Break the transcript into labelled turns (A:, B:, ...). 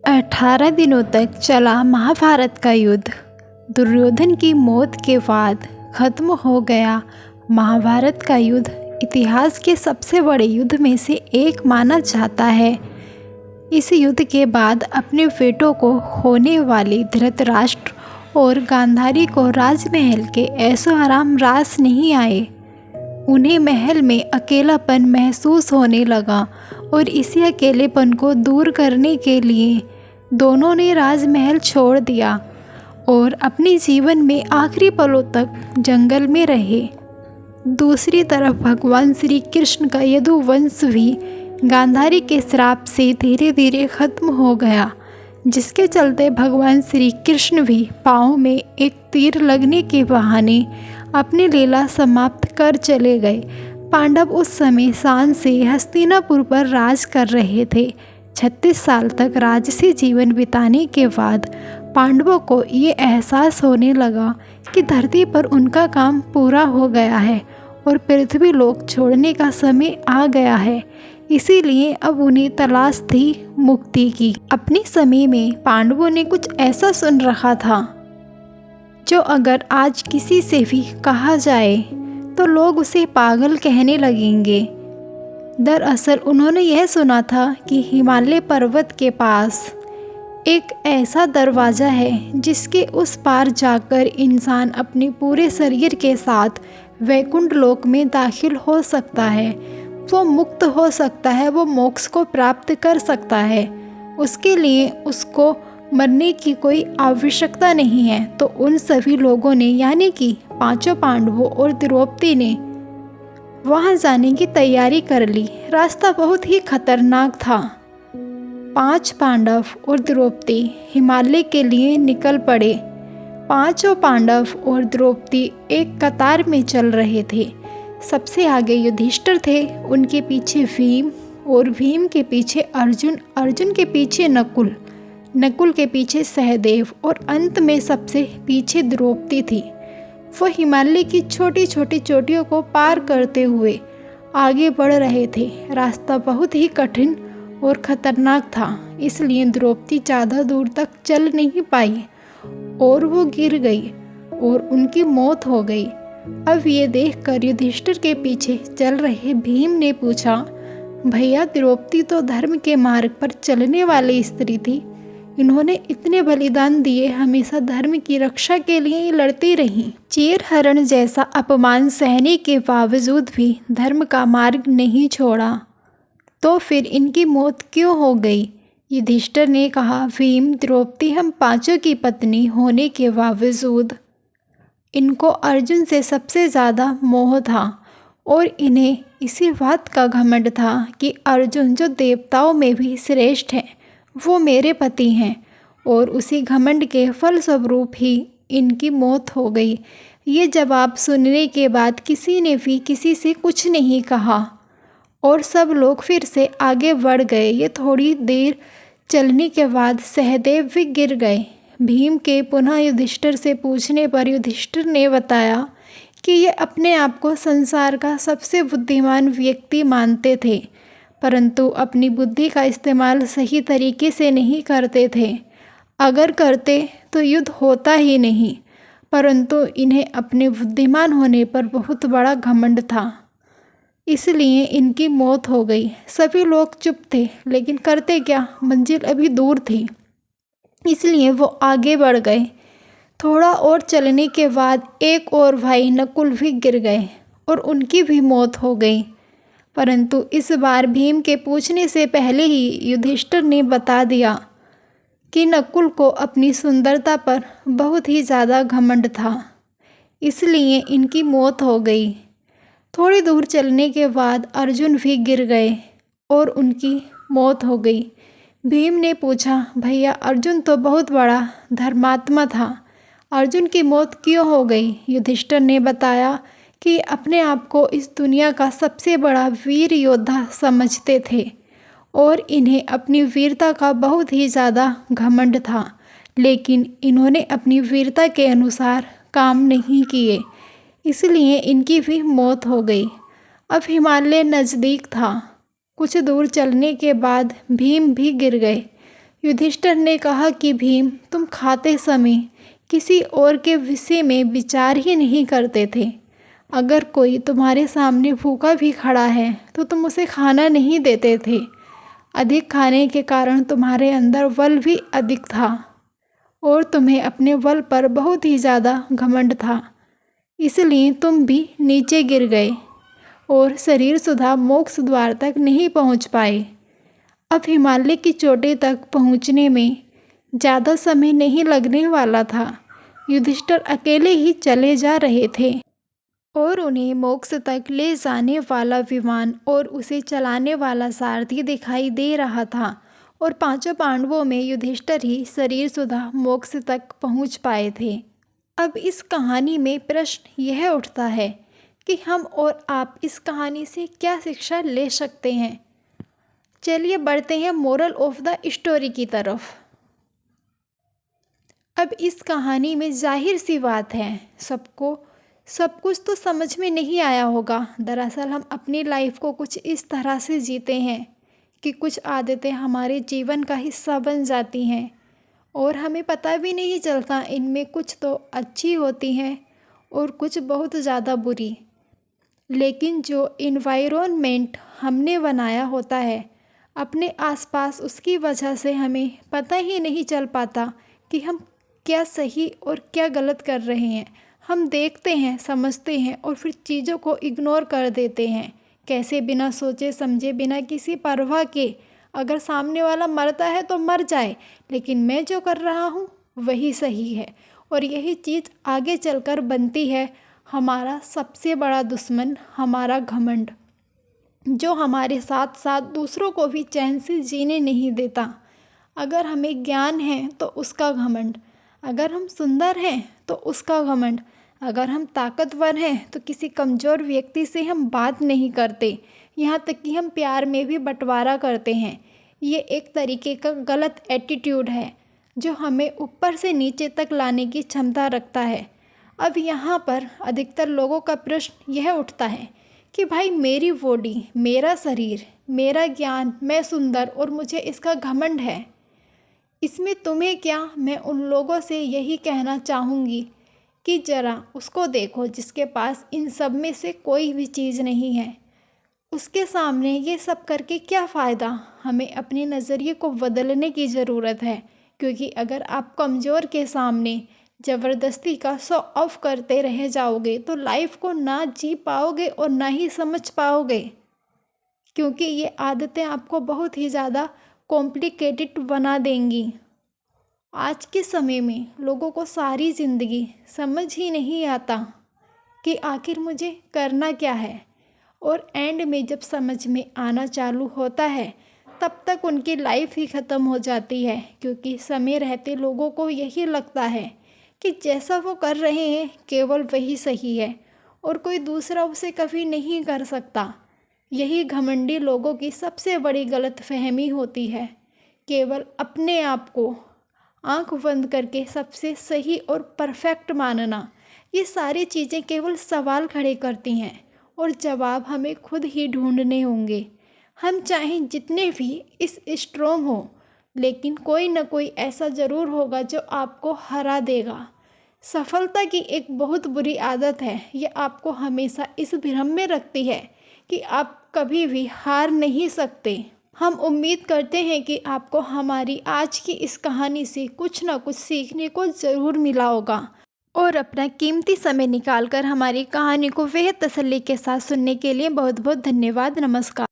A: 18 दिनों तक चला महाभारत का युद्ध। दुर्योधन की मौत के बाद खत्म हो गया महाभारत का युद्ध। इतिहास के सबसे बड़े युद्ध में से एक माना जाता है। इस युद्ध के बाद अपने बेटों को खोने वाले धृतराष्ट्र और गांधारी को राजमहल के ऐशो आराम रास नहीं आए। उन्हें महल में अकेलापन महसूस होने लगा और इसी अकेलेपन को दूर करने के लिए दोनों ने राजमहल छोड़ दिया और अपने जीवन में आखिरी पलों तक जंगल में रहे। दूसरी तरफ भगवान श्री कृष्ण का यदुवंश भी गांधारी के श्राप से धीरे धीरे खत्म हो गया, जिसके चलते भगवान श्री कृष्ण भी पाँव में एक तीर लगने के बहाने अपनी लीला समाप्त कर चले गए। पांडव उस समय शान से हस्तिनापुर पर राज कर रहे थे। 36 साल तक राजसी जीवन बिताने के बाद पांडवों को ये एहसास होने लगा कि धरती पर उनका काम पूरा हो गया है और पृथ्वी लोक छोड़ने का समय आ गया है। इसीलिए अब उन्हें तलाश थी मुक्ति की। अपने समय में पांडवों ने कुछ ऐसा सुन रखा था जो अगर आज किसी से भी कहा जाए तो लोग उसे पागल कहने लगेंगे। दरअसल उन्होंने यह सुना था कि हिमालय पर्वत के पास एक ऐसा दरवाज़ा है जिसके उस पार जाकर इंसान अपने पूरे शरीर के साथ वैकुंठ लोक में दाखिल हो सकता है। वो मुक्त हो सकता है, वो मोक्ष को प्राप्त कर सकता है। उसके लिए उसको मरने की कोई आवश्यकता नहीं है। तो उन सभी लोगों ने, यानी कि पांचों पांडवों और द्रौपदी ने वहां जाने की तैयारी कर ली। रास्ता बहुत ही खतरनाक था। 5 पांडव और द्रौपदी हिमालय के लिए निकल पड़े। पांचों पांडव और द्रौपदी एक कतार में चल रहे थे। सबसे आगे युधिष्ठिर थे, उनके पीछे भीम और भीम के पीछे अर्जुन, अर्जुन के पीछे नकुल, नकुल के पीछे सहदेव और अंत में सबसे पीछे द्रौपदी थी। वो हिमालय की छोटी छोटी चोटियों को पार करते हुए आगे बढ़ रहे थे। रास्ता बहुत ही कठिन और ख़तरनाक था, इसलिए द्रौपदी ज़्यादा दूर तक चल नहीं पाई और वो गिर गई और उनकी मौत हो गई। अब ये देखकर युधिष्ठिर के पीछे चल रहे भीम ने पूछा, भैया द्रौपदी तो धर्म के मार्ग पर चलने वाली स्त्री थी, इन्होंने इतने बलिदान दिए, हमेशा धर्म की रक्षा के लिए ही लड़ती रहीं। चीर हरण जैसा अपमान सहने के बावजूद भी धर्म का मार्ग नहीं छोड़ा, तो फिर इनकी मौत क्यों हो गई? युधिष्ठिर ने कहा, भीम द्रौपदी हम पांचों की पत्नी होने के बावजूद इनको अर्जुन से सबसे ज़्यादा मोह था और इन्हें इसी बात का घमंड था कि अर्जुन जो देवताओं में भी श्रेष्ठ हैं वो मेरे पति हैं, और उसी घमंड के फलस्वरूप ही इनकी मौत हो गई। ये जवाब सुनने के बाद किसी ने भी किसी से कुछ नहीं कहा और सब लोग फिर से आगे बढ़ गए। ये थोड़ी देर चलने के बाद सहदेव भी गिर गए। भीम के पुनः युधिष्ठिर से पूछने पर युधिष्ठिर ने बताया कि ये अपने आप को संसार का सबसे बुद्धिमान व्यक्ति मानते थे, परंतु अपनी बुद्धि का इस्तेमाल सही तरीके से नहीं करते थे। अगर करते तो युद्ध होता ही नहीं, परंतु इन्हें अपने बुद्धिमान होने पर बहुत बड़ा घमंड था, इसलिए इनकी मौत हो गई। सभी लोग चुप थे, लेकिन करते क्या, मंजिल अभी दूर थी, इसलिए वो आगे बढ़ गए। थोड़ा और चलने के बाद एक और भाई नकुल भी गिर गए और उनकी भी मौत हो गई, परंतु इस बार भीम के पूछने से पहले ही युधिष्ठिर ने बता दिया कि नकुल को अपनी सुंदरता पर बहुत ही ज़्यादा घमंड था, इसलिए इनकी मौत हो गई। थोड़ी दूर चलने के बाद अर्जुन भी गिर गए और उनकी मौत हो गई। भीम ने पूछा, भैया अर्जुन तो बहुत बड़ा धर्मात्मा था, अर्जुन की मौत क्यों हो गई? युधिष्ठिर ने बताया कि अपने आप को इस दुनिया का सबसे बड़ा वीर योद्धा समझते थे और इन्हें अपनी वीरता का बहुत ही ज़्यादा घमंड था, लेकिन इन्होंने अपनी वीरता के अनुसार काम नहीं किए, इसलिए इनकी भी मौत हो गई। अब हिमालय नज़दीक था। कुछ दूर चलने के बाद भीम भी गिर गए। युधिष्ठिर ने कहा कि भीम, तुम खाते समय किसी और के विषय में विचार ही नहीं करते थे। अगर कोई तुम्हारे सामने भूखा भी खड़ा है तो तुम उसे खाना नहीं देते थे। अधिक खाने के कारण तुम्हारे अंदर बल भी अधिक था और तुम्हें अपने बल पर बहुत ही ज़्यादा घमंड था, इसलिए तुम भी नीचे गिर गए और शरीर सुधा मोक्ष द्वार तक नहीं पहुंच पाए। अब हिमालय की चोटी तक पहुंचने में ज़्यादा समय नहीं लगने वाला था। युधिष्ठिर अकेले ही चले जा रहे थे और उन्हें मोक्ष तक ले जाने वाला विमान और उसे चलाने वाला सारथी दिखाई दे रहा था। और पांचों पांडवों में युधिष्ठिर ही शरीर सुधा मोक्ष तक पहुंच पाए थे। अब इस कहानी में प्रश्न यह उठता है कि हम और आप इस कहानी से क्या शिक्षा ले सकते हैं। चलिए बढ़ते हैं मोरल ऑफ द स्टोरी की तरफ। अब इस कहानी में जाहिर सी बात है, सबको सब कुछ तो समझ में नहीं आया होगा। दरअसल हम अपनी लाइफ को कुछ इस तरह से जीते हैं कि कुछ आदतें हमारे जीवन का हिस्सा बन जाती हैं और हमें पता भी नहीं चलता, इनमें कुछ तो अच्छी होती हैं और कुछ बहुत ज़्यादा बुरी। लेकिन जो इन्वायरमेंट हमने बनाया होता है अपने आसपास, उसकी वजह से हमें पता ही नहीं चल पाता कि हम क्या सही और क्या गलत कर रहे हैं। हम देखते हैं, समझते हैं और फिर चीज़ों को इग्नोर कर देते हैं, कैसे बिना सोचे समझे, बिना किसी परवाह के। अगर सामने वाला मरता है तो मर जाए, लेकिन मैं जो कर रहा हूँ वही सही है। और यही चीज़ आगे चलकर बनती है हमारा सबसे बड़ा दुश्मन, हमारा घमंड, जो हमारे साथ साथ दूसरों को भी चैन से जीने नहीं देता। अगर हमें ज्ञान है तो उसका घमंड, अगर हम सुंदर हैं तो उसका घमंड, अगर हम ताकतवर हैं तो किसी कमज़ोर व्यक्ति से हम बात नहीं करते, यहाँ तक कि हम प्यार में भी बंटवारा करते हैं। ये एक तरीके का गलत एटीट्यूड है जो हमें ऊपर से नीचे तक लाने की क्षमता रखता है। अब यहाँ पर अधिकतर लोगों का प्रश्न यह उठता है कि भाई, मेरी बॉडी, मेरा शरीर, मेरा ज्ञान, मैं सुंदर और मुझे इसका घमंड है, इसमें तुम्हें क्या। मैं उन लोगों से यही कहना चाहूँगी कि ज़रा उसको देखो जिसके पास इन सब में से कोई भी चीज़ नहीं है। उसके सामने ये सब करके क्या फ़ायदा। हमें अपने नज़रिए को बदलने की ज़रूरत है, क्योंकि अगर आप कमज़ोर के सामने ज़बरदस्ती का शो ऑफ करते रह जाओगे तो लाइफ को ना जी पाओगे और ना ही समझ पाओगे, क्योंकि ये आदतें आपको बहुत ही ज़्यादा कॉम्प्लिकेटेड बना देंगी। आज के समय में लोगों को सारी ज़िंदगी समझ ही नहीं आता कि आखिर मुझे करना क्या है, और एंड में जब समझ में आना चालू होता है तब तक उनकी लाइफ ही ख़त्म हो जाती है, क्योंकि समय रहते लोगों को यही लगता है कि जैसा वो कर रहे हैं केवल वही सही है और कोई दूसरा उसे कभी नहीं कर सकता। यही घमंडी लोगों की सबसे बड़ी गलतफहमी होती है, केवल अपने आप को आंख बंद करके सबसे सही और परफेक्ट मानना। ये सारी चीज़ें केवल सवाल खड़े करती हैं और जवाब हमें खुद ही ढूंढने होंगे। हम चाहें जितने भी इस स्ट्रॉन्ग हो, लेकिन कोई ना कोई ऐसा ज़रूर होगा जो आपको हरा देगा। सफलता की एक बहुत बुरी आदत है, ये आपको हमेशा इस भ्रम में रखती है कि आप कभी भी हार नहीं सकते। हम उम्मीद करते हैं कि आपको हमारी आज की इस कहानी से कुछ ना कुछ सीखने को ज़रूर मिला होगा, और अपना कीमती समय निकालकर हमारी कहानी को बेहद तसल्ली के साथ सुनने के लिए बहुत बहुत धन्यवाद। नमस्कार।